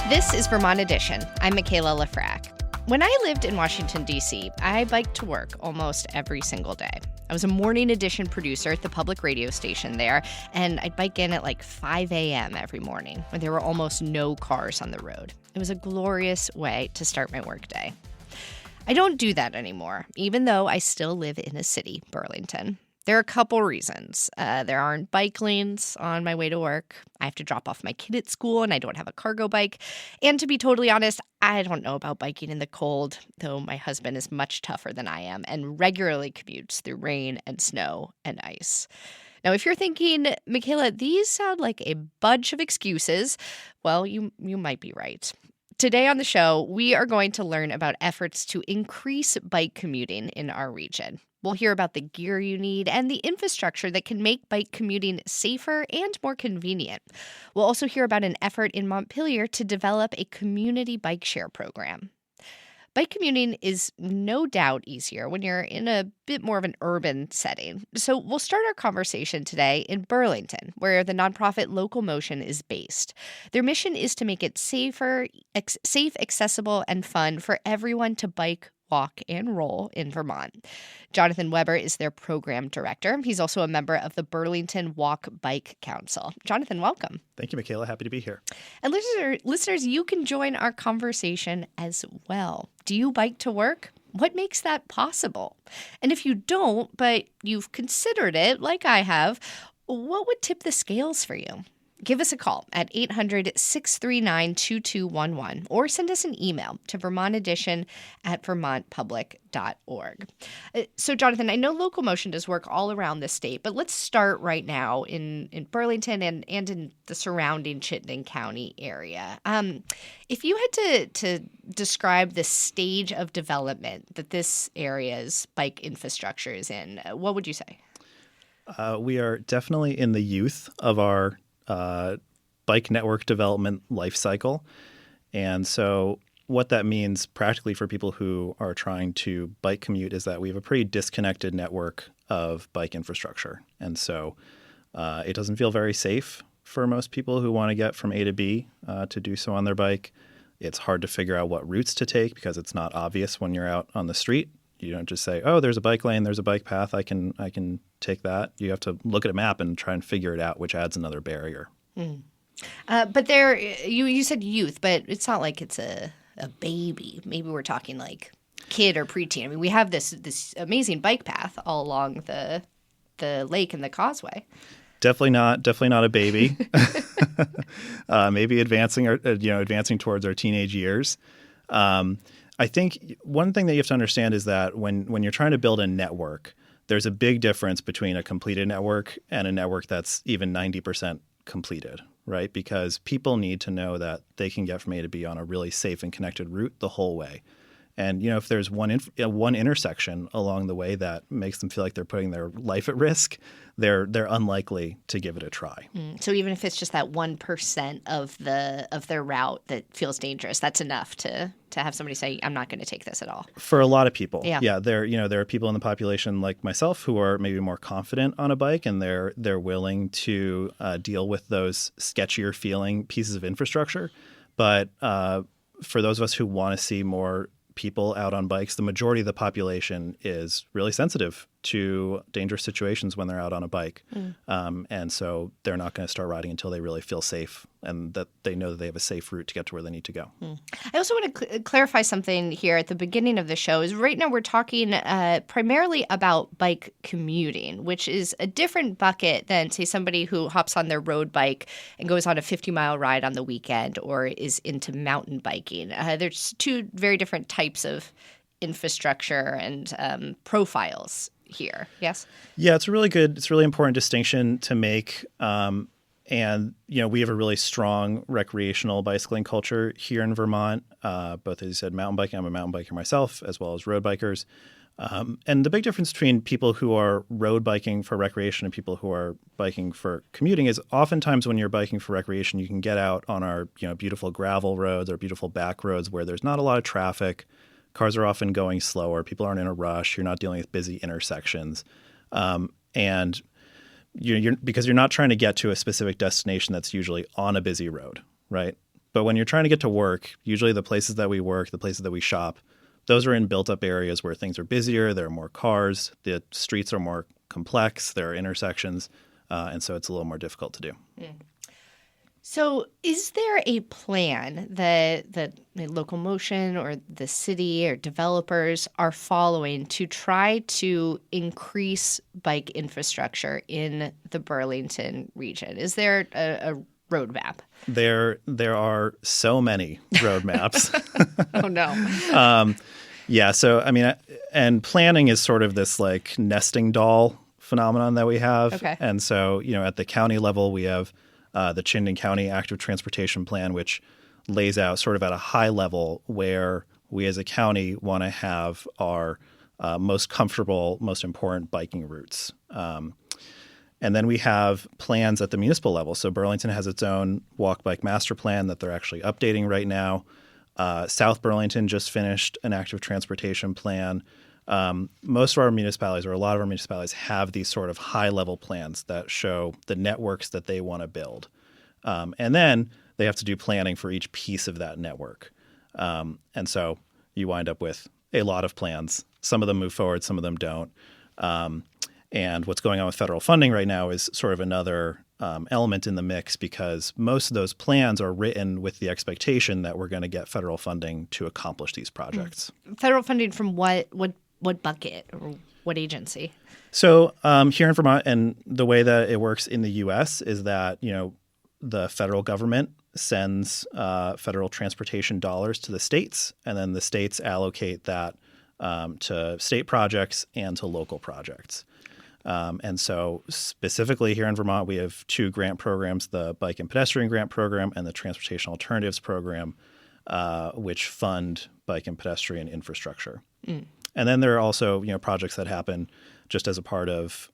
This is Vermont Edition. I'm Michaela Lafrac. When I lived in Washington, D.C., I biked to work almost every single day. I was a morning edition producer at the public radio station there, and I'd bike in at like 5 a.m. every morning when there were almost no cars on the road. It was a glorious way to start my workday. I don't do that anymore, even though I still live in a city, Burlington. There are a couple reasons. There aren't bike lanes on my way to work. I have to drop off my kid at school, and I don't have a cargo bike. And to be totally honest, I don't know about biking in the cold, though my husband is much tougher than I am and regularly commutes through rain and snow and ice. Now, if you're thinking, Michaela, these sound like a bunch of excuses, well, you might be right. Today on the show, we are going to learn about efforts to increase bike commuting in our region. We'll hear about the gear you need and the infrastructure that can make bike commuting safer and more convenient. We'll also hear about an effort in Montpelier to develop a community bike share program. Bike commuting is no doubt easier when you're in a bit more of an urban setting. So we'll start our conversation today in Burlington, where the nonprofit Local Motion is based. Their mission is to make it safe, accessible, and fun for everyone to bike, walk, and roll in Vermont. Jonathan Weber is their program director. He's also a member of the Burlington Walk Bike Council. Jonathan, welcome. Thank you, Michaela. Happy to be here. And listeners, you can join our conversation as well. Do you bike to work? What makes that possible? And if you don't, but you've considered it, like I have, what would tip the scales for you? Give us a call at 800-639-2211 or send us an email to vermontedition@vermontpublic.org. So, Jonathan, I know Local Motion does work all around the state, but let's start right now in Burlington and in the surrounding Chittenden County area. If you had to describe the stage of development that this area's bike infrastructure is in, what would you say? We are definitely in the youth of our bike network development life cycle. And so what that means practically for people who are trying to bike commute is that we have a pretty disconnected network of bike infrastructure. And so it doesn't feel very safe for most people who want to get from A to B to do so on their bike. It's hard to figure out what routes to take because it's not obvious when you're out on the street. You don't just say, oh, there's a bike lane, there's a bike path, I can take that. You have to look at a map and try and figure it out, which adds another barrier. But there, you said youth, but it's not like it's a baby. Maybe we're talking like kid or preteen. I mean, we have this amazing bike path all along the lake and the causeway. Definitely not a baby. Maybe advancing towards our teenage years. I think one thing that you have to understand is that when you're trying to build a network, there's a big difference between a completed network and a network that's even 90% completed, right? Because people need to know that they can get from A to B on a really safe and connected route the whole way. And, if there's one intersection along the way that makes them feel like they're putting their life at risk, they're unlikely to give it a try. So even if it's just that 1% of their route that feels dangerous, that's enough to have somebody say, I'm not going to take this at all. For a lot of people. Yeah. There are people in the population like myself who are maybe more confident on a bike and they're willing to deal with those sketchier feeling pieces of infrastructure. But for those of us who want to see more people out on bikes, the majority of the population is really sensitive to dangerous situations when they're out on a bike. And so they're not going to start riding until they really feel safe and that they know that they have a safe route to get to where they need to go. I also want to clarify something here at the beginning of the show. Is right now we're talking primarily about bike commuting, which is a different bucket than, say, somebody who hops on their road bike and goes on a 50-mile ride on the weekend or is into mountain biking. There's two very different types of infrastructure and profiles here. Yes? Yeah, it's a really important distinction to make. And, we have a really strong recreational bicycling culture here in Vermont, both, as you said, mountain biking. I'm a mountain biker myself, as well as road bikers. And the big difference between people who are road biking for recreation and people who are biking for commuting is oftentimes when you're biking for recreation, you can get out on our, beautiful gravel roads or beautiful back roads where there's not a lot of traffic. Cars are often going slower. People aren't in a rush. You're not dealing with busy intersections. And because you're not trying to get to a specific destination that's usually on a busy road, right? But when you're trying to get to work, usually the places that we work, the places that we shop, those are in built-up areas where things are busier, there are more cars, the streets are more complex, there are intersections, and so it's a little more difficult to do. So is there a plan that the local motion or the city or developers are following to try to increase bike infrastructure in the Burlington region? Is there a roadmap? There are so many roadmaps. Oh, no. Yeah. So, I mean, and planning is sort of this like nesting doll phenomenon that we have. Okay. And so, at the county level, we have the Chittenden County Active Transportation Plan, which lays out sort of at a high level where we as a county want to have our most comfortable, most important biking routes. And then we have plans at the municipal level. So Burlington has its own walk bike master plan that they're actually updating right now. South Burlington just finished an active transportation plan. Most of our municipalities, or a lot of our municipalities, have these sort of high-level plans that show the networks that they want to build. And then they have to do planning for each piece of that network. And so you wind up with a lot of plans. Some of them move forward, some of them don't. And what's going on with federal funding right now is sort of another element in the mix, because most of those plans are written with the expectation that we're going to get federal funding to accomplish these projects. Federal funding from what bucket or what agency? So here in Vermont, and the way that it works in the U.S. is that, the federal government sends federal transportation dollars to the states, and then the states allocate that to state projects and to local projects. And so specifically here in Vermont, we have two grant programs, the Bike and Pedestrian Grant Program and the Transportation Alternatives Program, which fund bike and pedestrian infrastructure. And then there are also, projects that happen just as a part of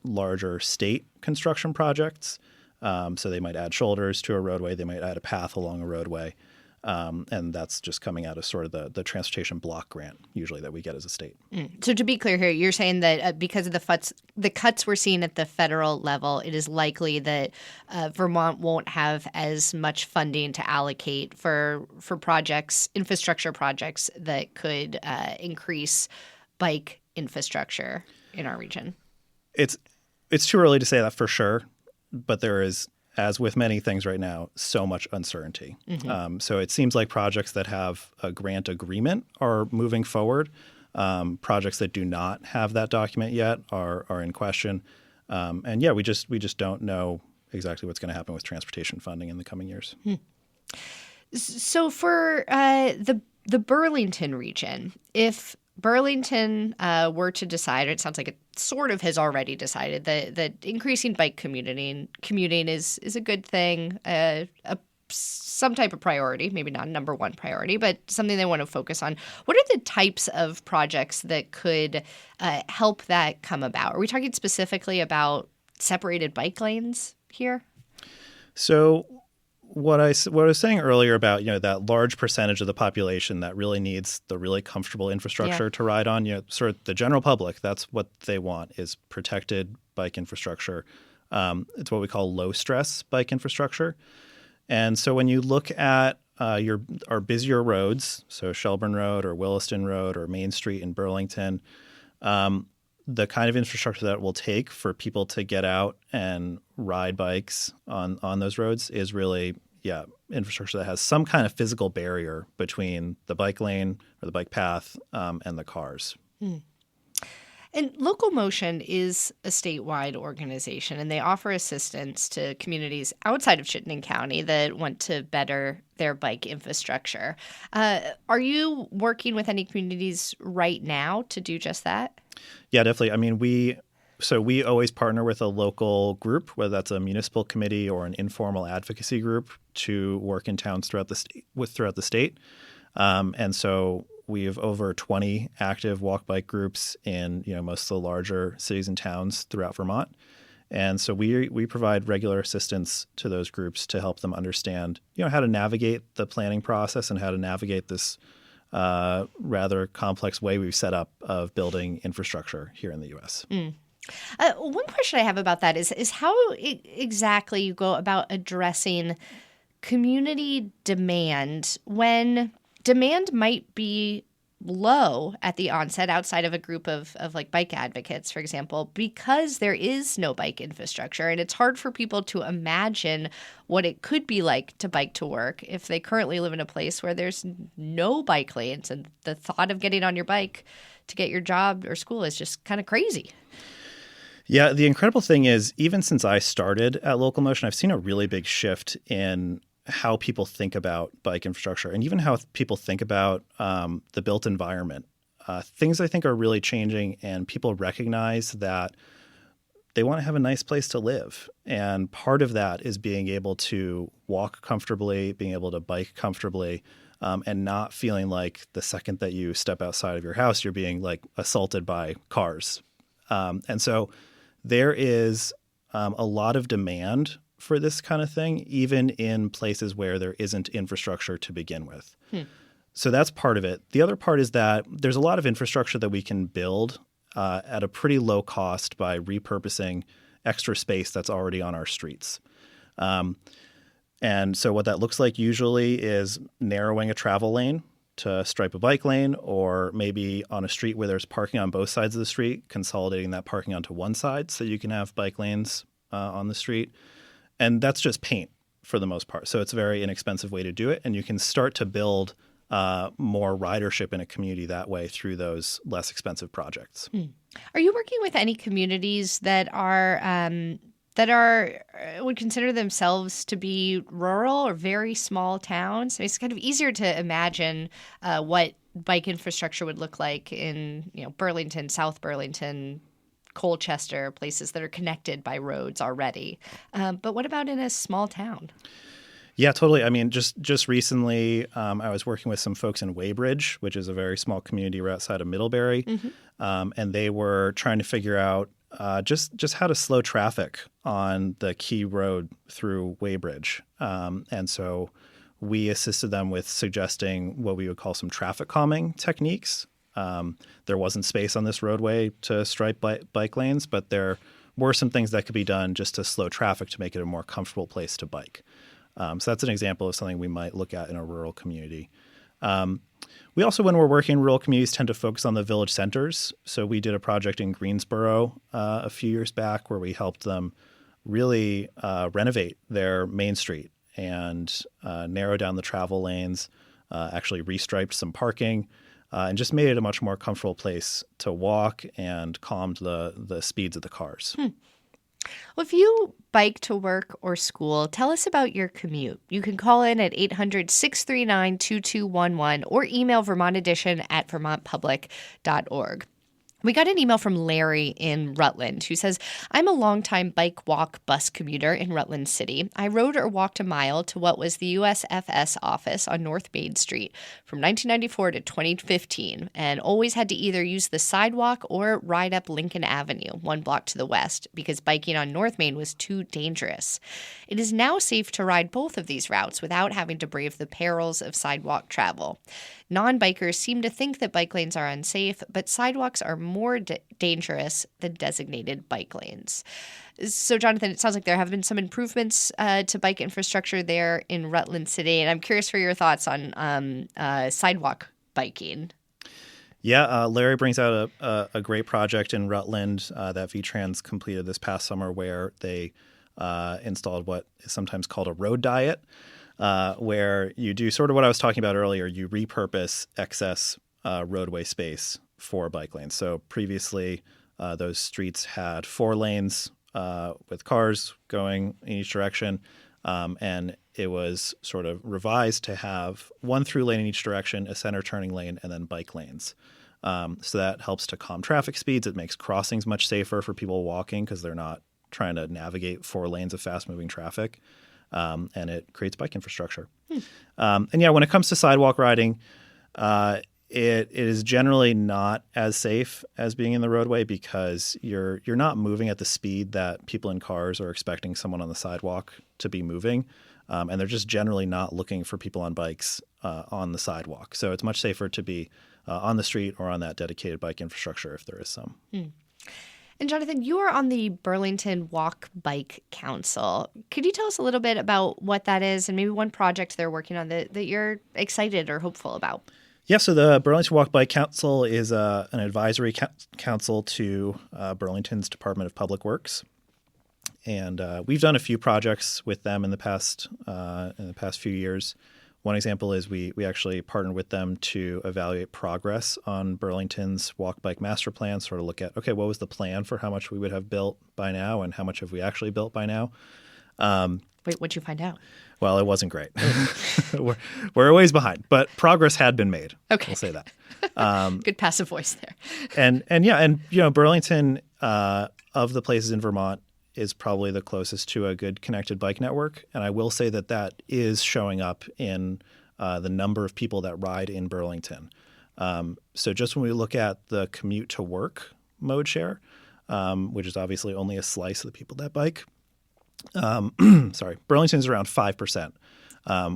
larger state construction projects. So they might add shoulders to a roadway. They might add a path along a roadway. And that's just coming out of sort of the transportation block grant usually that we get as a state. So to be clear here, you're saying that because of the cuts we're seeing at the federal level, it is likely that Vermont won't have as much funding to allocate for projects, infrastructure projects that could increase bike infrastructure in our region. It's too early to say that for sure, but there is, as with many things right now, so much uncertainty. So it seems like projects that have a grant agreement are moving forward. Projects that do not have that document yet are in question. And yeah, we just don't know exactly what's going to happen with transportation funding in the coming years. So for the Burlington region, if Burlington were to decide, it sounds like it sort of has already decided that increasing bike commuting is a good thing, some type of priority, maybe not number one priority, but something they want to focus on. What are the types of projects that could help that come about? Are we talking specifically about separated bike lanes here? So what I was saying earlier about, that large percentage of the population that really needs the really comfortable infrastructure to ride on, sort of the general public, that's what they want, is protected bike infrastructure. It's what we call low stress bike infrastructure. And so when you look at our busier roads, so Shelburne Road or Williston Road or Main Street in Burlington, the kind of infrastructure that it will take for people to get out and ride bikes on those roads is really, infrastructure that has some kind of physical barrier between the bike lane or the bike path and the cars. And Local Motion is a statewide organization, and they offer assistance to communities outside of Chittenden County that want to better their bike infrastructure. Are you working with any communities right now to do just that? Yeah, definitely. I mean, we always partner with a local group, whether that's a municipal committee or an informal advocacy group, to work in towns throughout the state. And so we have over 20 active walk bike groups in most of the larger cities and towns throughout Vermont. And so we provide regular assistance to those groups to help them understand how to navigate the planning process and how to navigate this rather complex way we've set up of building infrastructure here in the U.S. One question I have about that is how exactly you go about addressing community demand when demand might be low at the onset outside of a group of like bike advocates, for example, because there is no bike infrastructure. And it's hard for people to imagine what it could be like to bike to work if they currently live in a place where there's no bike lanes. And the thought of getting on your bike to get your job or school is just kind of crazy. Yeah, the incredible thing is, even since I started at Local Motion, I've seen a really big shift in how people think about bike infrastructure and even how people think about the built environment. Things I think are really changing, and people recognize that they want to have a nice place to live. And part of that is being able to walk comfortably, being able to bike comfortably, and not feeling like the second that you step outside of your house, you're being like assaulted by cars. And so there is a lot of demand for this kind of thing, even in places where there isn't infrastructure to begin with. So that's part of it. The other part is that there's a lot of infrastructure that we can build at a pretty low cost by repurposing extra space that's already on our streets. And so what that looks like usually is narrowing a travel lane to stripe a bike lane, or maybe on a street where there's parking on both sides of the street, consolidating that parking onto one side so you can have bike lanes on the street. And that's just paint for the most part. So it's a very inexpensive way to do it. And you can start to build more ridership in a community that way through those less expensive projects. Are you working with any communities that would consider themselves to be rural or very small towns? It's kind of easier to imagine what bike infrastructure would look like in Burlington, South Burlington, Colchester, places that are connected by roads already. But what about in a small town? Yeah, totally. I mean, just recently, I was working with some folks in Weybridge, which is a very small community right outside of Middlebury, and they were trying to figure out just how to slow traffic on the key road through Weybridge. And so we assisted them with suggesting what we would call some traffic calming techniques. There wasn't space on this roadway to stripe bike lanes, but there were some things that could be done just to slow traffic to make it a more comfortable place to bike. So that's an example of something we might look at in a rural community. We also, when we're working in rural communities, tend to focus on the village centers. So we did a project in Greensboro a few years back where we helped them really renovate their main street and narrow down the travel lanes, actually restriped some parking, and just made it a much more comfortable place to walk and calmed the speeds of the cars. Well, if you bike to work or school, tell us about your commute. You can call in at 800-639-2211 or email vermontedition@vermontpublic.org. We got an email from Larry in Rutland who says, I'm a longtime bike, walk, bus commuter in Rutland City. I rode or walked a mile to what was the USFS office on North Main Street from 1994 to 2015 and always had to either use the sidewalk or ride up Lincoln Avenue, 1 block to the west, because biking on North Main was too dangerous. It is now safe to ride both of these routes without having to brave the perils of sidewalk travel. Non-bikers seem to think that bike lanes are unsafe, but sidewalks are more dangerous than designated bike lanes. So, Jonathan, it sounds like there have been some improvements to bike infrastructure there in Rutland City, and I'm curious for your thoughts on sidewalk biking. Yeah, Larry brings out a great project in Rutland that VTrans completed this past summer where they installed what is sometimes called a road diet, where you do sort of what I was talking about earlier. You repurpose excess roadway space for bike lanes. So previously, those streets had 4 lanes with cars going in each direction, and it was sort of revised to have 1 through lane in each direction, a center turning lane, and then bike lanes. So that helps to calm traffic speeds. It makes crossings much safer for people walking because they're not trying to navigate 4 lanes of fast-moving traffic. And it creates bike infrastructure. And yeah, when it comes to sidewalk riding, it is generally not as safe as being in the roadway because you're not moving at the speed that people in cars are expecting someone on the sidewalk to be moving. And they're just generally not looking for people on bikes on the sidewalk. So it's much safer to be on the street or on that dedicated bike infrastructure if there is some. And Jonathan, you are on the Burlington Walk Bike Council. Could you tell us a little bit about what that is and maybe one project they're working on that you're excited or hopeful about? Yeah, so the Burlington Walk Bike Council is an advisory council to Burlington's Department of Public Works. And we've done a few projects with them in the past few years. One example is we actually partnered with them to evaluate progress on Burlington's Walk Bike Master Plan, sort of look at, okay, what was the plan for how much we would have built by now and how much have we actually built by now? Wait, what'd you find out? Well, it wasn't great. We're a ways behind, but progress had been made. Okay. We'll say that. Good passive voice there. And Burlington, of the places in Vermont, is probably the closest to a good connected bike network. And I will say that is showing up in the number of people that ride in Burlington. So just when we look at the commute to work mode share, which is obviously only a slice of the people that bike, Burlington is around 5%,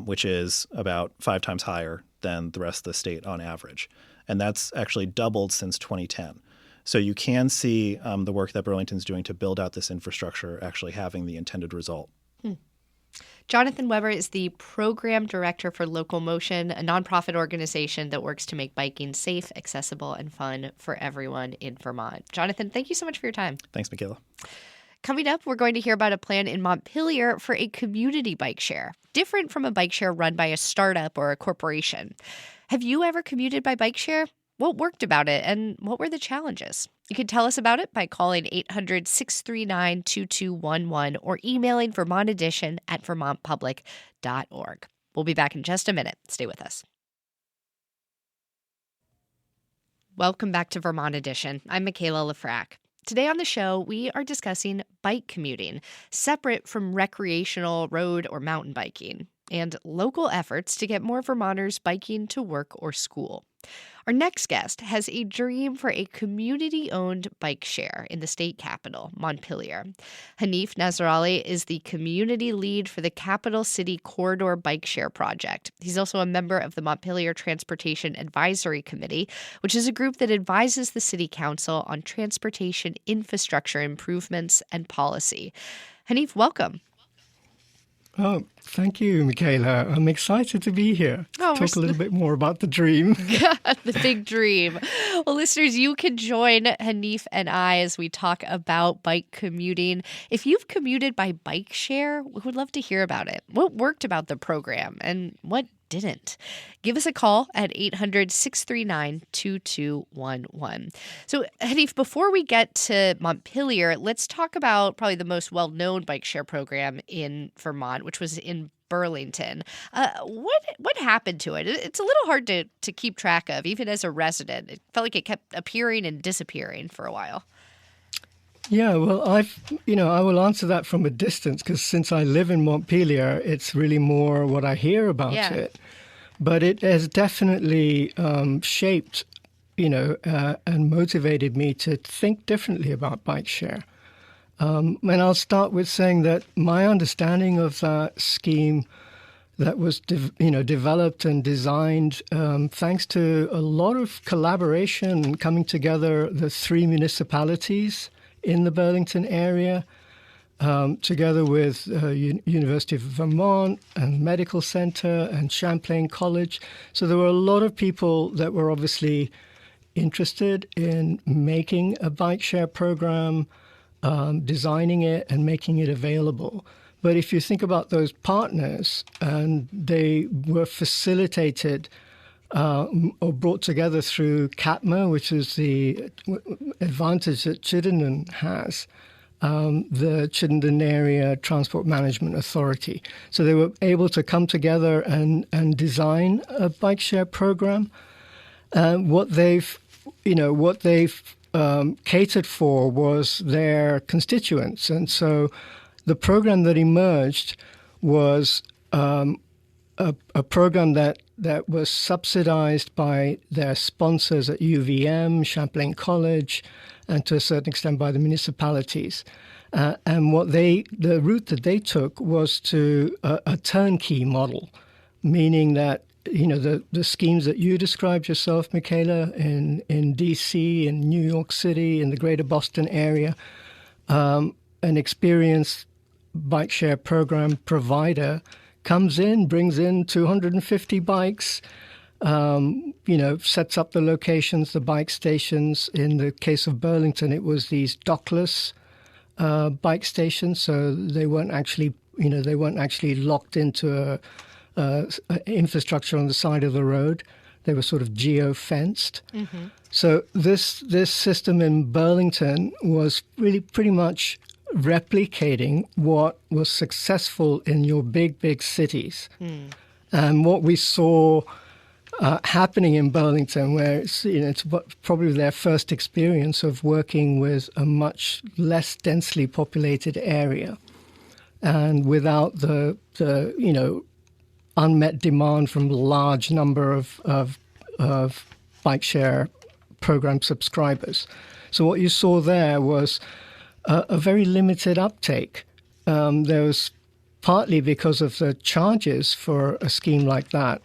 which is about 5 times higher than the rest of the state on average. And that's actually doubled since 2010. So you can see the work that Burlington's doing to build out this infrastructure actually having the intended result. Jonathan Weber is the program director for Local Motion, a nonprofit organization that works to make biking safe, accessible, and fun for everyone in Vermont. Jonathan, thank you so much for your time. Thanks, Michaela. Coming up, we're going to hear about a plan in Montpelier for a community bike share, different from a bike share run by a startup or a corporation. Have you ever commuted by bike share? What worked about it and what were the challenges? You can tell us about it by calling 800-639-2211 or emailing vermontedition@vermontpublic.org. We'll be back in just a minute. Stay with us. Welcome back to Vermont Edition. I'm Michaela Lefrak. Today on the show, we are discussing bike commuting, separate from recreational road or mountain biking, and local efforts to get more Vermonters biking to work or school. Our next guest has a dream for a community-owned bike share in the state capital, Montpelier. Hanif Nazrali is the community lead for the Capital City Corridor Bike Share Project. He's also a member of the Montpelier Transportation Advisory Committee, which is a group that advises the City Council on transportation infrastructure improvements and policy. Hanif, welcome. Oh, thank you, Michaela. I'm excited to be here. Talk a little bit more about the dream. The big dream. Well, listeners, you can join Hanif and I as we talk about bike commuting. If you've commuted by bike share, we would love to hear about it. What worked about the program and what didn't? Give us a call at 800-639-2211. So, Hanif, before we get to Montpelier, let's talk about probably the most well-known bike share program in Vermont, which was in Burlington. What happened to it? It's a little hard to keep track of, even as a resident. It felt like it kept appearing and disappearing for a while. Yeah, well, I will answer that from a distance because since I live in Montpelier, it's really more what I hear about it. But it has definitely shaped, and motivated me to think differently about bike share. And I'll start with saying that my understanding of that scheme that was, developed and designed thanks to a lot of collaboration and coming together, the 3 municipalities in the Burlington area, together with University of Vermont and Medical Center and Champlain College. So there were a lot of people that were obviously interested in making a bike share program, designing it and making it available. But if you think about those partners, and they were facilitated or brought together through CATMA, which is the advantage that Chittenden has, the Chittenden Area Transport Management Authority. So they were able to come together and design a bike share program. What they've catered for was their constituents. And so the program that emerged was a program that was subsidized by their sponsors at UVM, Champlain College, and to a certain extent by the municipalities. And the route that they took was to a turnkey model, meaning that the schemes that you described yourself, Michaela, in D.C., in New York City, in the greater Boston area, an experienced bike share program provider comes in, brings in 250 bikes, sets up the locations, the bike stations. In the case of Burlington, it was these dockless bike stations, so they weren't actually locked into a infrastructure on the side of the road. They were sort of geo-fenced. Mm-hmm. So this system in Burlington was really pretty much replicating what was successful in your big cities. Mm. And what we saw happening in Burlington, where it's probably their first experience of working with a much less densely populated area, and without the unmet demand from a large number of bike share program subscribers. So what you saw there was a very limited uptake. There was partly because of the charges for a scheme like that.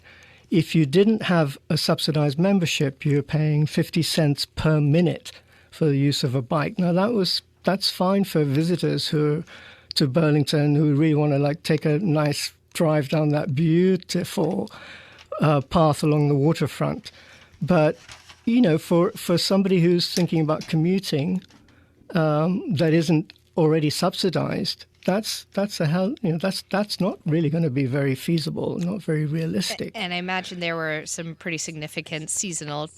If you didn't have a subsidized membership, you're paying 50 cents per minute for the use of a bike. Now that's fine for visitors to Burlington who really want to take a nice drive down that beautiful path along the waterfront. But for somebody who's thinking about commuting that isn't already subsidized, that's not really going to be very feasible, not very realistic. And I imagine there were some pretty significant seasonal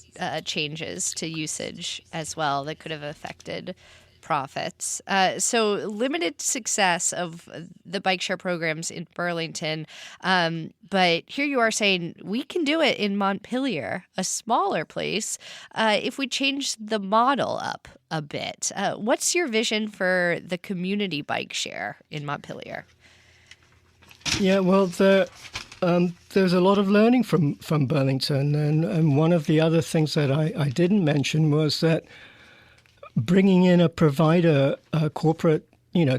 changes to usage as well that could have affected profits. So limited success of the bike share programs in Burlington. But here you are saying we can do it in Montpelier, a smaller place, if we change the model up a bit. What's your vision for the community bike share in Montpelier? Yeah, well, there's a lot of learning from Burlington. And one of the other things that I didn't mention was that bringing in a provider, a corporate,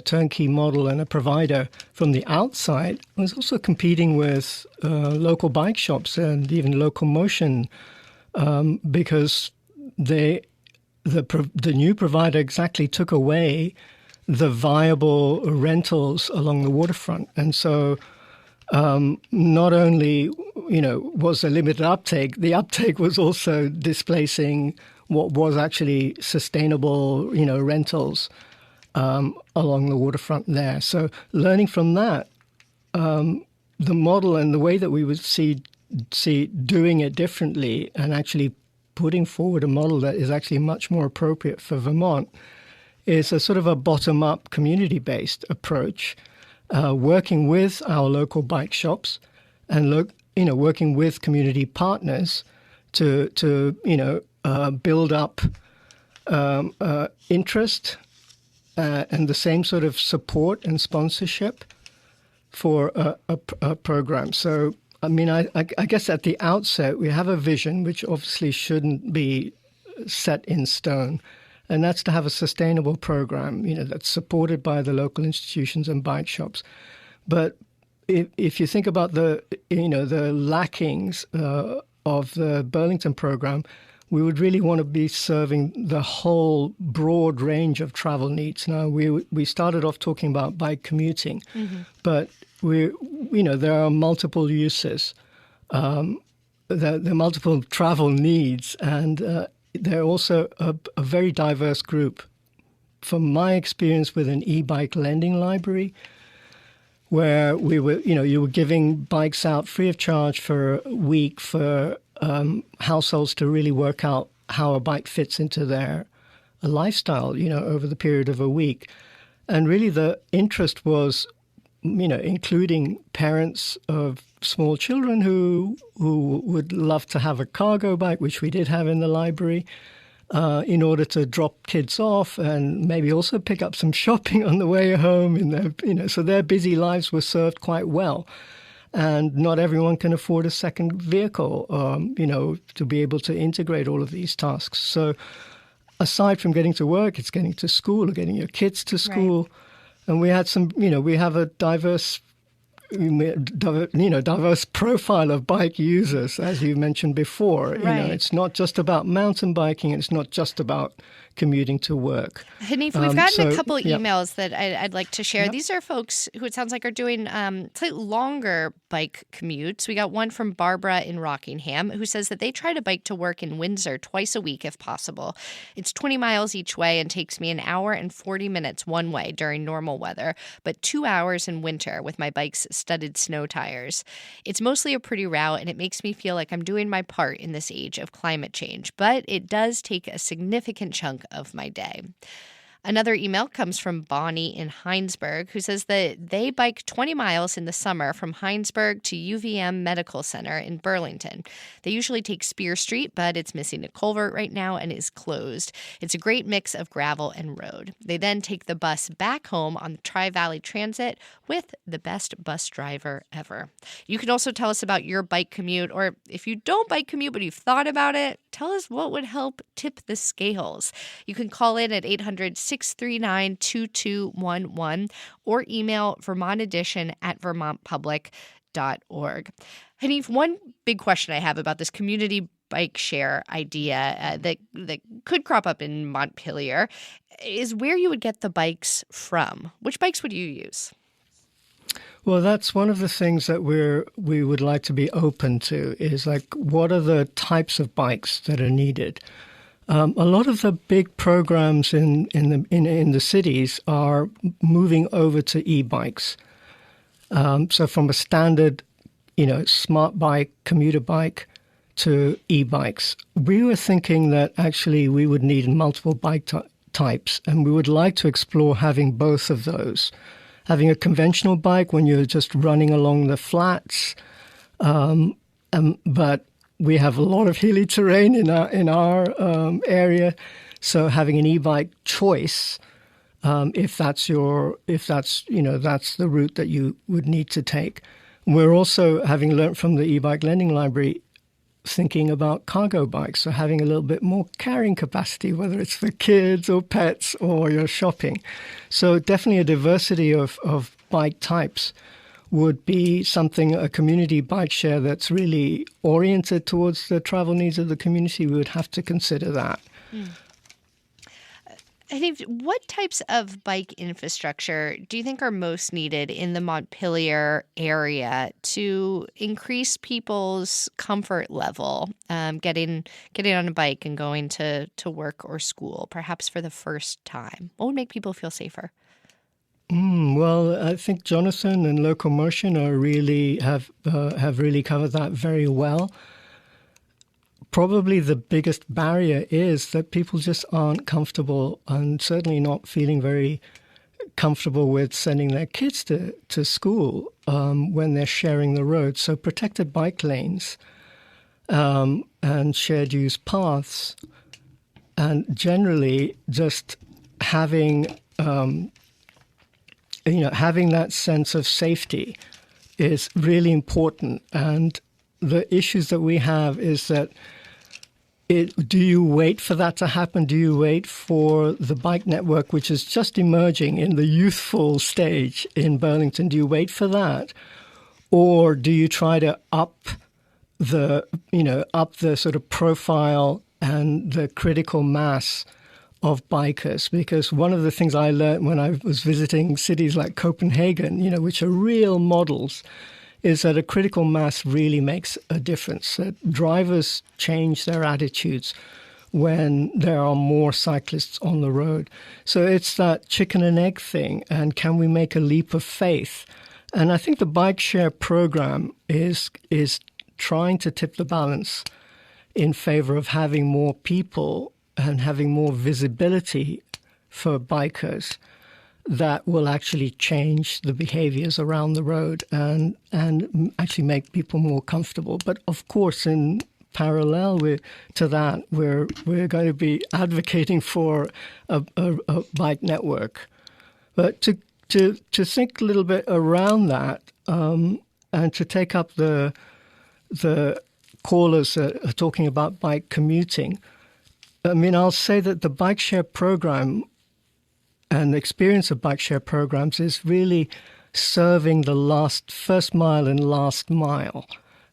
turnkey model and a provider from the outside was also competing with local bike shops and even local motion because the new provider exactly took away the viable rentals along the waterfront. And so not only, was a limited uptake, the uptake was also displacing what was actually sustainable, rentals along the waterfront there. So learning from that, the model and the way that we would see doing it differently and actually putting forward a model that is actually much more appropriate for Vermont is a sort of a bottom-up community-based approach, working with our local bike shops and working with community partners to build up interest and the same sort of support and sponsorship for a program. So, I guess at the outset, we have a vision which obviously shouldn't be set in stone, and that's to have a sustainable program, that's supported by the local institutions and bike shops. But if you think about the lackings of the Burlington program, we would really want to be serving the whole broad range of travel needs. Now, we started off talking about bike commuting, mm-hmm. but there are multiple uses, there are multiple travel needs, and they're also a very diverse group. From my experience with an e-bike lending library, where we were, you were giving bikes out free of charge for a week for households to really work out how a bike fits into their lifestyle, over the period of a week. And really the interest was, including parents of small children who would love to have a cargo bike, which we did have in the library, in order to drop kids off and maybe also pick up some shopping on the way home. So their busy lives were served quite well. And not everyone can afford a second vehicle, to be able to integrate all of these tasks. So aside from getting to work, it's getting to school or getting your kids to school. Right. And we had we have a diverse diverse profile of bike users, as you mentioned before. Right. It's not just about mountain biking. It's not just about commuting to work. Hanif, we've gotten a couple yeah. emails that I'd like to share. Yep. These are folks who it sounds like are doing slightly longer bike commutes. We got one from Barbara in Rockingham who says that they try to bike to work in Windsor twice a week if possible. It's 20 miles each way and takes me an hour and 40 minutes one way during normal weather, but 2 hours in winter with my bike's studded snow tires. It's mostly a pretty route, and it makes me feel like I'm doing my part in this age of climate change, but it does take a significant chunk of my day. Another email comes from Bonnie in Heinsberg, who says that they bike 20 miles in the summer from Heinsberg to UVM Medical Center in Burlington. They usually take Spear Street, but it's missing a culvert right now and is closed. It's a great mix of gravel and road. They then take the bus back home on the Tri-Valley Transit with the best bus driver ever. You can also tell us about your bike commute, or if you don't bike commute but you've thought about it, tell us what would help tip the scales. You can call in at 800-639-2211 or email vermontedition@vermontpublic.org. Hanif, one big question I have about this community bike share idea that could crop up in Montpelier is where you would get the bikes from. Which bikes would you use? Well, that's one of the things that we would like to be open to is like, what are the types of bikes that are needed? A lot of the big programs in the cities are moving over to e-bikes. So from a standard, smart bike, commuter bike to e-bikes, we were thinking that actually we would need multiple bike types, and we would like to explore having both of those. Having a conventional bike when you're just running along the flats, but we have a lot of hilly terrain in our area, so having an e-bike choice, if that's the route that you would need to take. We're also, having learned from the e-bike lending library, thinking about cargo bikes, so having a little bit more carrying capacity, whether it's for kids or pets or your shopping. So definitely a diversity of bike types would be something, a community bike share that's really oriented towards the travel needs of the community. We would have to consider that. I think, what types of bike infrastructure do you think are most needed in the Montpelier area to increase people's comfort level, getting on a bike and going to work or school, perhaps for the first time? What would make people feel safer? Well, I think Jonathan and Locomotion have really covered that very well. Probably the biggest barrier is that people just aren't comfortable, and certainly not feeling very comfortable with sending their kids to school when they're sharing the road. So protected bike lanes and shared use paths, and generally just having having that sense of safety is really important. And the issues that we have is that do you wait for that to happen? Do you wait for the bike network, which is just emerging in the youthful stage in Burlington? Do you wait for that? Or do you try to up the sort of profile and the critical mass of bikers? Because one of the things I learned when I was visiting cities like Copenhagen, which are real models, is that a critical mass really makes a difference. That drivers change their attitudes when there are more cyclists on the road. So it's that chicken and egg thing, and can we make a leap of faith? And I think the bike share program is trying to tip the balance in favor of having more people and having more visibility for bikers that will actually change the behaviors around the road and actually make people more comfortable. But of course, in parallel to that, we're going to be advocating for a bike network. But to think a little bit around that and to take up the callers that are talking about bike commuting, I mean, I'll say that the bike share program and the experience of bike share programs is really serving the first mile and last mile.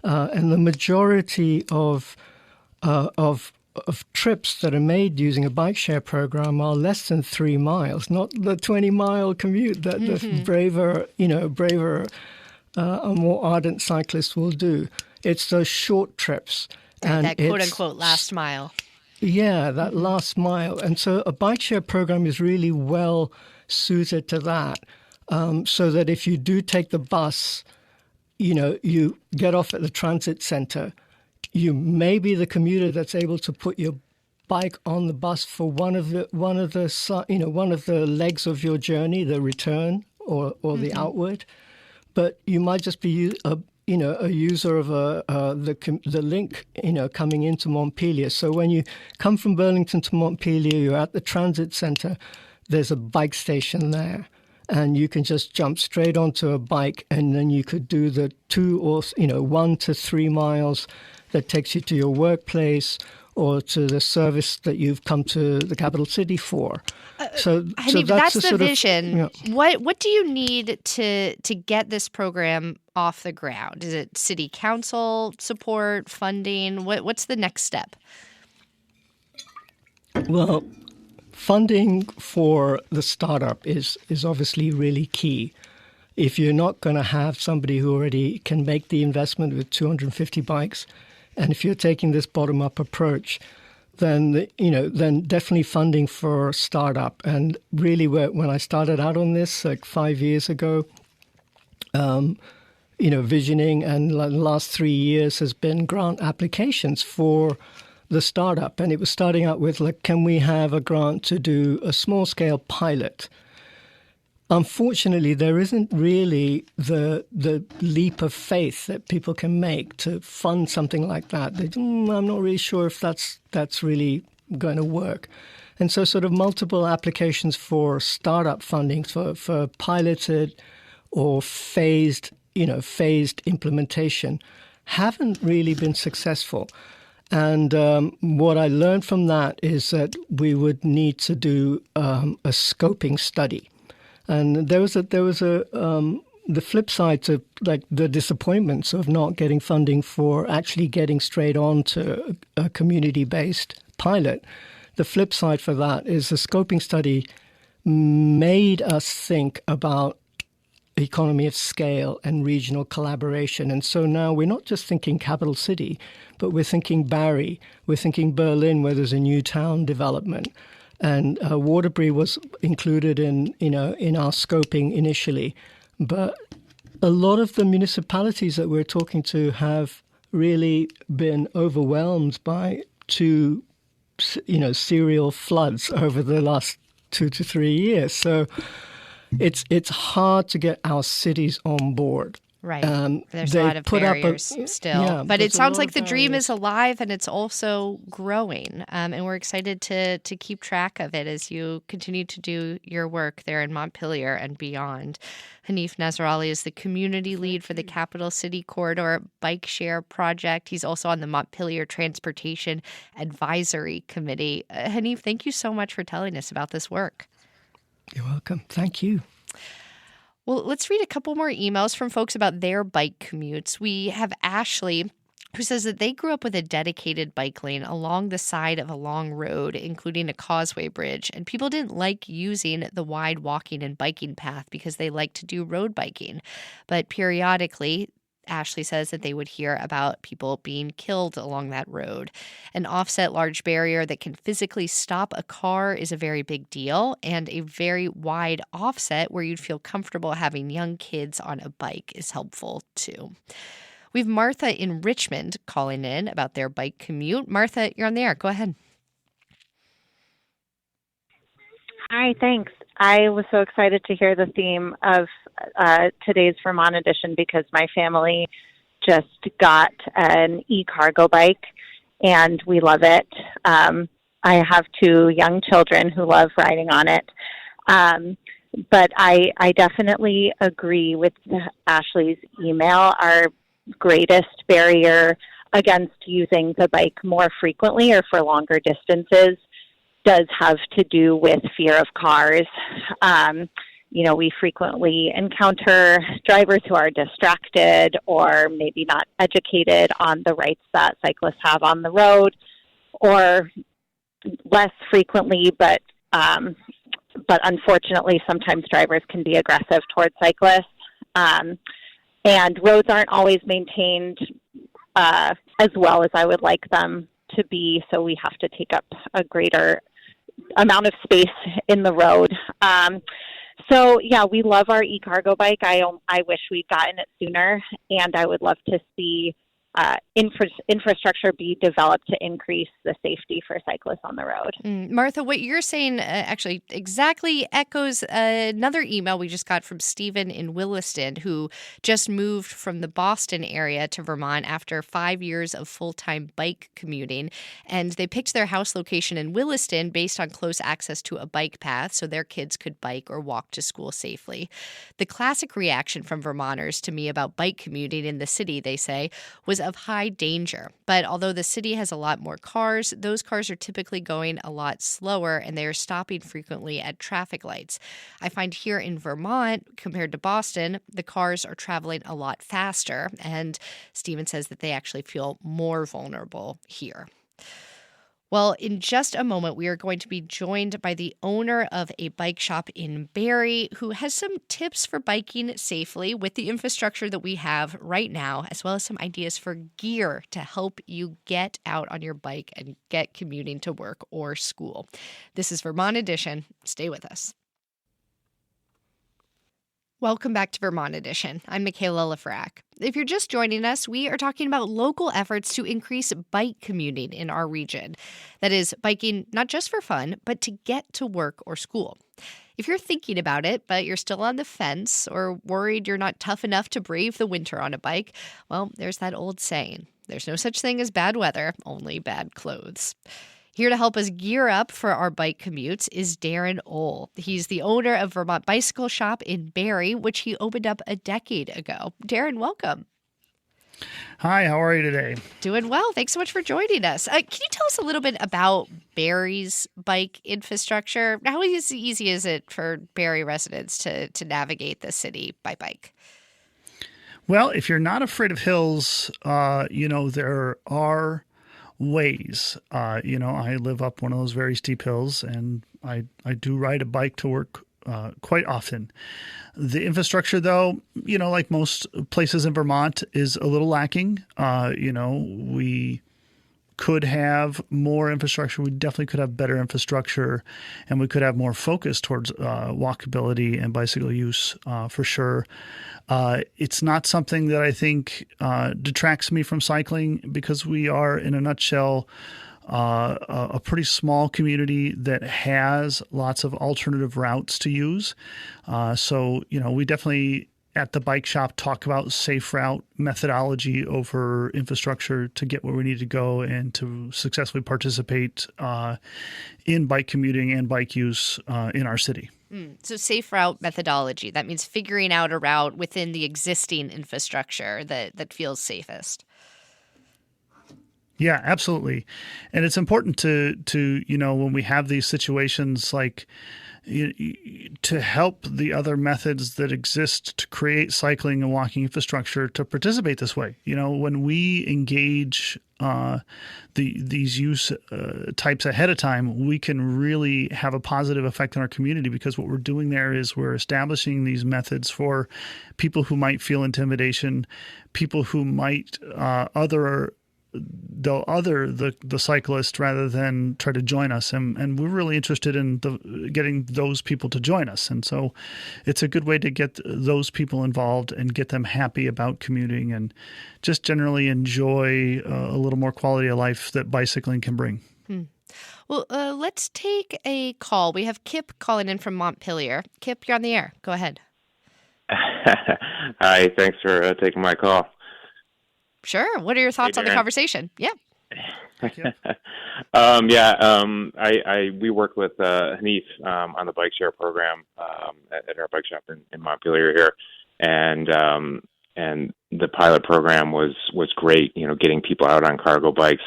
And the majority of trips that are made using a bike share program are less than 3 miles, not the 20-mile commute that the braver, more ardent cyclists will do. It's those short trips. And that quote-unquote last mile. Yeah, that last mile. And so a bike share program is really well suited to that, so that if you do take the bus, you get off at the transit center, you may be the commuter that's able to put your bike on the bus for one of the legs of your journey, the return or the outward, but you might just be a user of the link, coming into Montpelier. So when you come from Burlington to Montpelier, you're at the transit center. There's a bike station there. And you can just jump straight onto a bike, and then you could do the 1 to 3 miles that takes you to your workplace or to the service that you've come to the capital city for. So that's the vision. What do you need to get this program off the ground? Is it city council support, funding? What's the next step? Well, funding for the startup is obviously really key. If you're not going to have somebody who already can make the investment with 250 bikes, and if you're taking this bottom-up approach, then definitely funding for startup. And really, when I started out on this like 5 years ago, visioning, and the last 3 years has been grant applications for the startup. And it was starting out with, can we have a grant to do a small-scale pilot? Unfortunately, there isn't really the leap of faith that people can make to fund something like that. I'm not really sure if that's really going to work. And so sort of multiple applications for startup funding for piloted or phased implementation haven't really been successful. And what I learned from that is that we would need to do a scoping study. And there was the flip side to the disappointments of not getting funding for actually getting straight on to a community-based pilot. The flip side for that is the scoping study made us think about economy of scale and regional collaboration. And so now we're not just thinking capital city, but we're thinking Barrie, we're thinking Berlin, where there's a new town development. And Waterbury was included in our scoping initially. But a lot of the municipalities that we're talking to have really been overwhelmed by two serial floods over the last 2 to 3 years. So it's hard to get our cities on board. Right. There's a lot of barriers still. Yeah, but it sounds like the dream is alive and it's also growing. And we're excited to keep track of it as you continue to do your work there in Montpelier and beyond. Hanif Nasralli is the community lead for the Capital City Corridor Bike Share Project. He's also on the Montpelier Transportation Advisory Committee. Hanif, thank you so much for telling us about this work. You're welcome. Thank you. Well, let's read a couple more emails from folks about their bike commutes. We have Ashley, who says that they grew up with a dedicated bike lane along the side of a long road, including a causeway bridge, and people didn't like using the wide walking and biking path because they like to do road biking. But periodically, Ashley says that they would hear about people being killed along that road. An offset large barrier that can physically stop a car is a very big deal, and a very wide offset where you'd feel comfortable having young kids on a bike is helpful too. We have Martha in Richmond calling in about their bike commute. Martha, you're on the air. Go ahead. Hi, thanks. I was so excited to hear the theme of today's Vermont edition because my family just got an e-cargo bike and we love it. I have 2 young children who love riding on it. But I definitely agree with Ashley's email. Our greatest barrier against using the bike more frequently or for longer distances does have to do with fear of cars. We frequently encounter drivers who are distracted or maybe not educated on the rights that cyclists have on the road, or less frequently, but unfortunately, sometimes drivers can be aggressive towards cyclists. And roads aren't always maintained as well as I would like them to be, so we have to take up a greater amount of space in the road. So, yeah, we love our e-cargo bike. I wish we'd gotten it sooner, and I would love to see infrastructure be developed to increase the safety for cyclists on the road. Martha, what you're saying actually exactly echoes another email we just got from Stephen in Williston, who just moved from the Boston area to Vermont after 5 years of full-time bike commuting. And they picked their house location in Williston based on close access to a bike path so their kids could bike or walk to school safely. The classic reaction from Vermonters to me about bike commuting in the city, they say, was of high danger. But although the city has a lot more cars, those cars are typically going a lot slower and they are stopping frequently at traffic lights. I find here in Vermont, compared to Boston, the cars are traveling a lot faster. And Stephen says that they actually feel more vulnerable here. Well, in just a moment, we are going to be joined by the owner of a bike shop in Barrie who has some tips for biking safely with the infrastructure that we have right now, as well as some ideas for gear to help you get out on your bike and get commuting to work or school. This is Vermont Edition. Stay with us. Welcome back to Vermont Edition. I'm Michaela Lefrak. If you're just joining us, we are talking about local efforts to increase bike commuting in our region. That is, biking not just for fun, but to get to work or school. If you're thinking about it, but you're still on the fence or worried you're not tough enough to brave the winter on a bike, well, there's that old saying, there's no such thing as bad weather, only bad clothes. Here to help us gear up for our bike commutes is Darren Ohl. He's the owner of Vermont Bicycle Shop in Barrie, which he opened up a decade ago. Darren, welcome. Hi, how are you today? Doing well. Thanks so much for joining us. Can you tell us a little bit about Barrie's bike infrastructure? How easy is it for Barrie residents to navigate the city by bike? Well, if you're not afraid of hills, there are ways. I live up one of those very steep hills, and I do ride a bike to work quite often. The infrastructure, though, like most places in Vermont, is a little lacking. We could have more infrastructure. We definitely could have better infrastructure, and we could have more focus towards walkability and bicycle use for sure. It's not something that I think detracts me from cycling, because we are, in a nutshell, a pretty small community that has lots of alternative routes to use. So we definitely at the bike shop talk about safe route methodology over infrastructure to get where we need to go and to successfully participate in bike commuting and bike use in our city. So safe route methodology, that means figuring out a route within the existing infrastructure that feels safest. Yeah, absolutely. And it's important to when we have these situations, like to help the other methods that exist to create cycling and walking infrastructure to participate this way. When we engage these use types ahead of time, we can really have a positive effect on our community, because what we're doing there is we're establishing these methods for people who might feel intimidation, people who might they'll other the cyclist rather than try to join us. And we're really interested in getting those people to join us. And so it's a good way to get those people involved and get them happy about commuting and just generally enjoy a little more quality of life that bicycling can bring. Well, let's take a call. We have Kip calling in from Montpelier. Kip, you're on the air. Go ahead. Hi, thanks for taking my call. Sure. What are your thoughts on the conversation? Yeah. We work with Hanif on the bike share program at our bike shop in Montpelier here, and the pilot program was great. Getting people out on cargo bikes,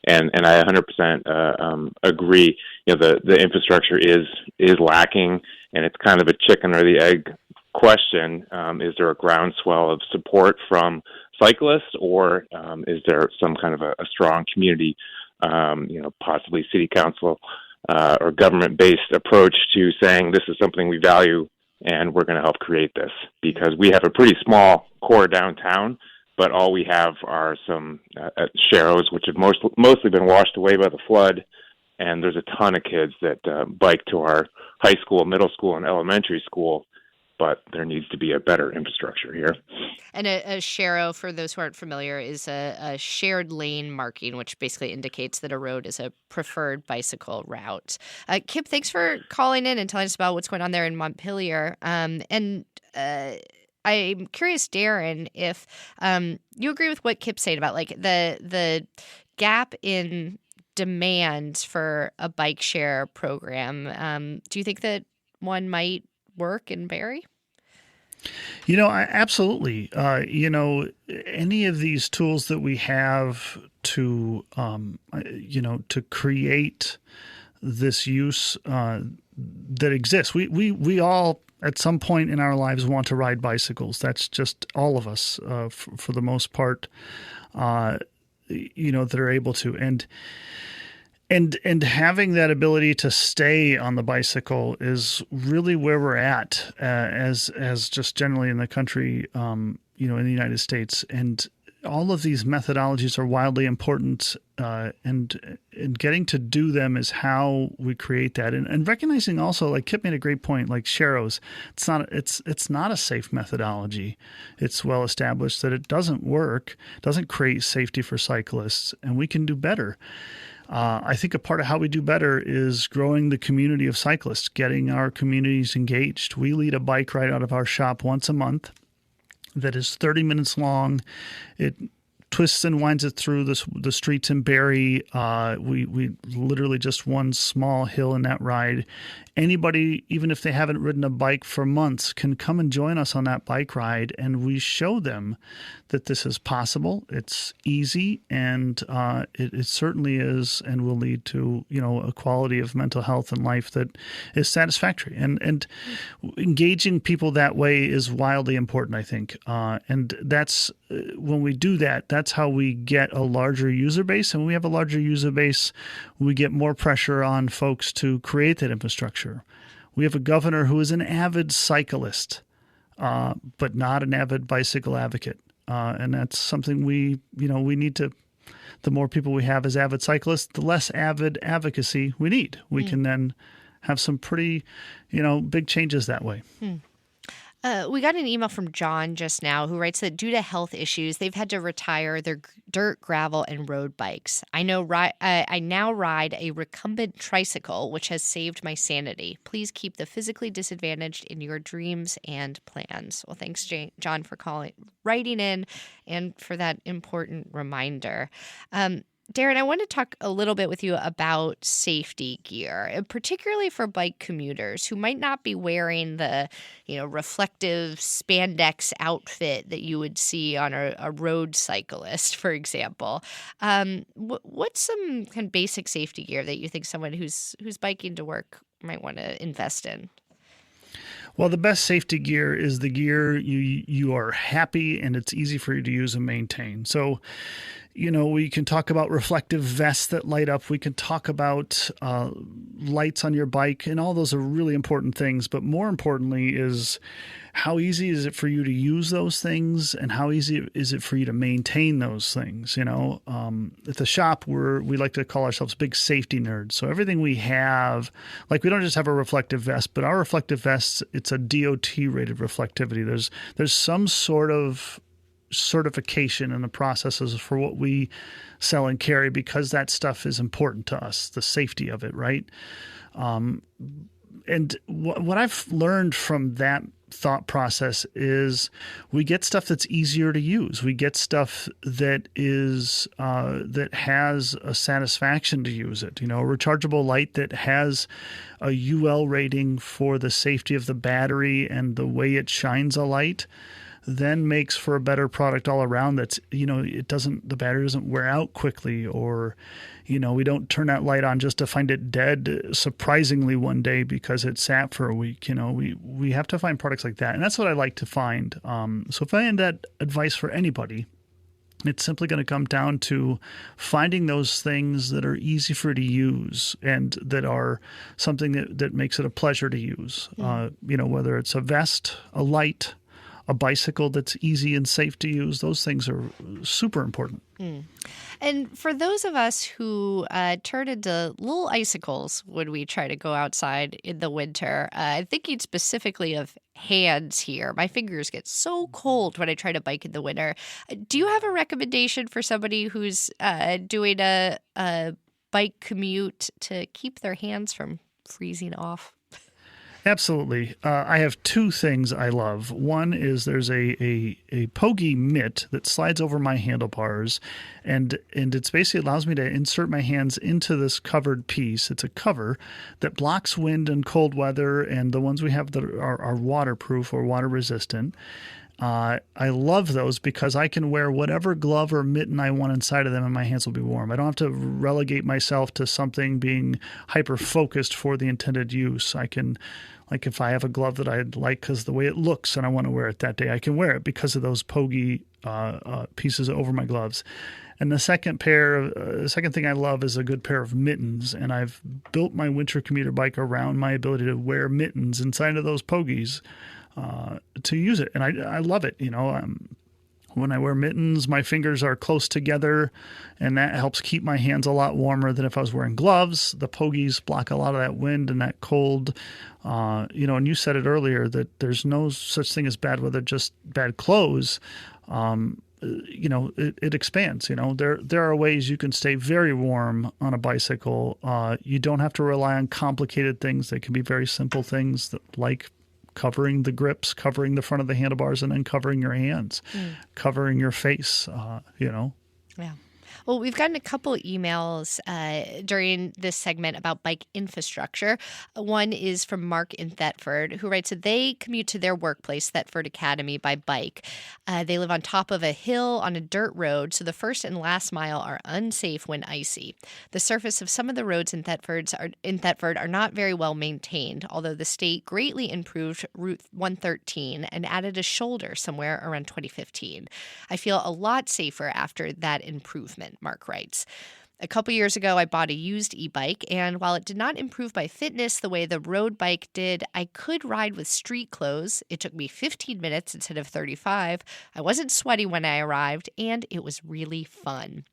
and I 100% agree. The infrastructure is lacking, And it's kind of a chicken or the egg question. Is there a groundswell of support from cyclists, or is there some kind of a strong community, possibly city council or government-based approach to saying this is something we value and we're going to help create this? Because we have a pretty small core downtown, but all we have are some sharrows, which have mostly been washed away by the flood. And there's a ton of kids that bike to our high school, middle school, and elementary school, but there needs to be a better infrastructure here. And a sharrow, for those who aren't familiar, is a shared lane marking, which basically indicates that a road is a preferred bicycle route. Kip, thanks for calling in and telling us about what's going on there in Montpelier. And I'm curious, Darren, if you agree with what Kip's saying about like the gap in demand for a bike share program. Do you think that one might work in Barrie? Absolutely. Any of these tools that we have to create this use that exists. We all at some point in our lives want to ride bicycles. That's just all of us for the most part, that are able to. And having that ability to stay on the bicycle is really where we're at as just generally in the country, in the United States. And all of these methodologies are wildly important, and getting to do them is how we create that. And recognizing also, like Kip made a great point, like sharrows, it's not a safe methodology. It's well established that it doesn't work, doesn't create safety for cyclists, and we can do better. I think a part of how we do better is growing the community of cyclists, getting our communities engaged. We lead a bike ride out of our shop once a month that is 30 minutes long. It twists and winds it through the streets in Barrie. We literally just one small hill in that ride. Anybody, even if they haven't ridden a bike for months, can come and join us on that bike ride, and we show them that this is possible. It's easy, and it certainly is, and will lead to a quality of mental health and life that is satisfactory. And engaging people that way is wildly important, I think. And that's when we do that, that's how we get a larger user base. And when we have a larger user base, we get more pressure on folks to create that infrastructure. We have a governor who is an avid cyclist, but not an avid bicycle advocate. And that's something we need to, the more people we have as avid cyclists, the less avid advocacy we need. We can then have some pretty, big changes that way. We got an email from John just now who writes that due to health issues, they've had to retire their dirt, gravel, and road bikes. I now ride a recumbent tricycle, which has saved my sanity. Please keep the physically disadvantaged in your dreams and plans. Well, thanks, John, for writing in and for that important reminder. Darren, I want to talk a little bit with you about safety gear, particularly for bike commuters who might not be wearing the, reflective spandex outfit that you would see on a road cyclist, for example. What's some kind of basic safety gear that you think someone who's biking to work might want to invest in? Well, the best safety gear is the gear you are happy and it's easy for you to use and maintain. So, we can talk about reflective vests that light up. We can talk about lights on your bike, and all those are really important things. But more importantly is how easy is it for you to use those things, and how easy is it for you to maintain those things? At the shop, we like to call ourselves big safety nerds. So everything we have, like we don't just have a reflective vest, but our reflective vests, it's a DOT-rated reflectivity. There's some sort of certification in the processes for what we sell and carry because that stuff is important to us, the safety of it, right? And what I've learned from that thought process is we get stuff that's easier to use. We get stuff that is that has a satisfaction to use it. A rechargeable light that has a UL rating for the safety of the battery and the way it shines a light. then makes for a better product all around. That's, the battery doesn't wear out quickly, or, we don't turn that light on just to find it dead surprisingly one day because it sat for a week. We have to find products like that. And that's what I like to find. So if I had that advice for anybody, it's simply going to come down to finding those things that are easy for you to use and that are something that makes it a pleasure to use. Whether it's a vest, a light, a bicycle that's easy and safe to use, those things are super important. And for those of us who turn into little icicles when we try to go outside in the winter, I'm thinking specifically of hands here. My fingers get so cold when I try to bike in the winter. Do you have a recommendation for somebody who's doing a bike commute to keep their hands from freezing off? Absolutely. I have two things I love. One is there's a pogey mitt that slides over my handlebars, and it's basically allows me to insert my hands into this covered piece. It's a cover that blocks wind and cold weather, and the ones we have that are waterproof or water resistant. I love those because I can wear whatever glove or mitten I want inside of them and my hands will be warm. I don't have to relegate myself to something being hyper-focused for the intended use. I can, like if I have a glove that I like because the way it looks and I want to wear it that day, I can wear it because of those pogey pieces over my gloves. And the second thing I love is a good pair of mittens. And I've built my winter commuter bike around my ability to wear mittens inside of those pogies to use it. And I love it. When I wear mittens, my fingers are close together, and that helps keep my hands a lot warmer than if I was wearing gloves. The pogies block a lot of that wind and that cold. And you said it earlier that there's no such thing as bad weather, just bad clothes. It expands. There are ways you can stay very warm on a bicycle. You don't have to rely on complicated things. They can be very simple things like covering the grips, covering the front of the handlebars, and then covering your hands, covering your face, Yeah. Well, we've gotten a couple emails during this segment about bike infrastructure. One is from Mark in Thetford, who writes that they commute to their workplace, Thetford Academy, by bike. They live on top of a hill on a dirt road, so the first and last mile are unsafe when icy. The surface of some of the roads in Thetford are not very well maintained, although the state greatly improved Route 113 and added a shoulder somewhere around 2015. I feel a lot safer after that improvement, Mark writes. A couple years ago, I bought a used e-bike, and while it did not improve my fitness the way the road bike did, I could ride with street clothes. It took me 15 minutes instead of 35. I wasn't sweaty when I arrived, and it was really fun.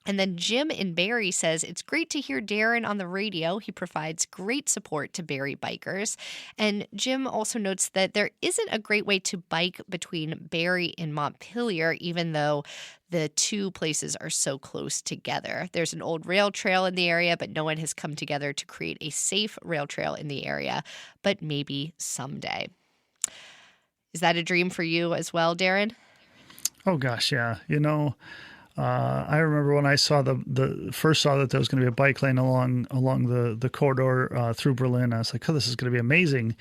And then Jim in Barrie says, it's great to hear Darren on the radio. He provides great support to Barrie bikers. And Jim also notes that there isn't a great way to bike between Barrie and Montpelier, even though the two places are so close together. There's an old rail trail in the area, but no one has come together to create a safe rail trail in the area. But maybe someday. Is that a dream for you as well, Darren? Oh, gosh, yeah. I remember when I saw first saw that there was going to be a bike lane along the corridor through Berlin. I was like, oh, this is going to be amazing.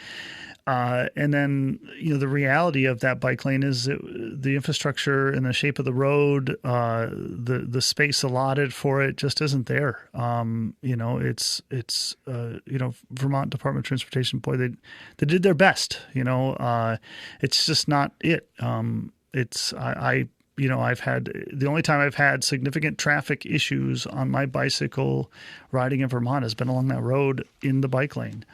And then, the reality of that bike lane is the infrastructure and the shape of the road, the space allotted for it just isn't there. It's Vermont Department of Transportation, boy, they did their best. It's just not it. The only time I've had significant traffic issues on my bicycle riding in Vermont has been along that road in the bike lane.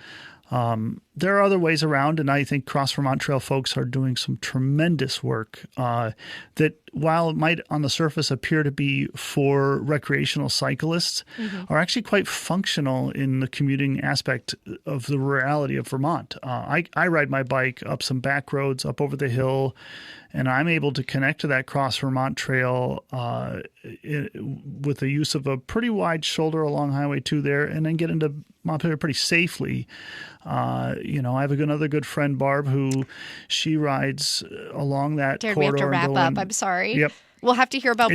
There are other ways around, and I think Cross Vermont Trail folks are doing some tremendous work that, while it might on the surface appear to be for recreational cyclists, are actually quite functional in the commuting aspect of the rurality of Vermont. I ride my bike up some back roads, up over the hill, and I'm able to connect to that Cross Vermont Trail with the use of a pretty wide shoulder along Highway 2 there, and then get into Montpelier pretty safely. I have another good friend, Barb, who she rides along that Darren, corridor. We have to wrap up. I'm sorry. Yep. We'll have to hear about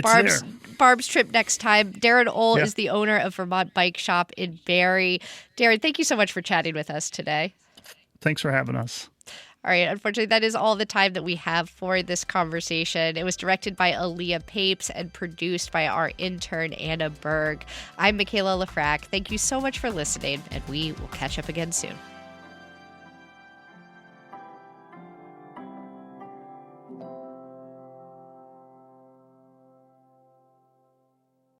Barb's trip next time. Darren Ohl is the owner of Vermont Bike Shop in Barrie. Darren, thank you so much for chatting with us today. Thanks for having us. All right, unfortunately, that is all the time that we have for this conversation. It was directed by Aaliyah Papes and produced by our intern, Anna Berg. I'm Michaela Lafrac. Thank you so much for listening, and we will catch up again soon.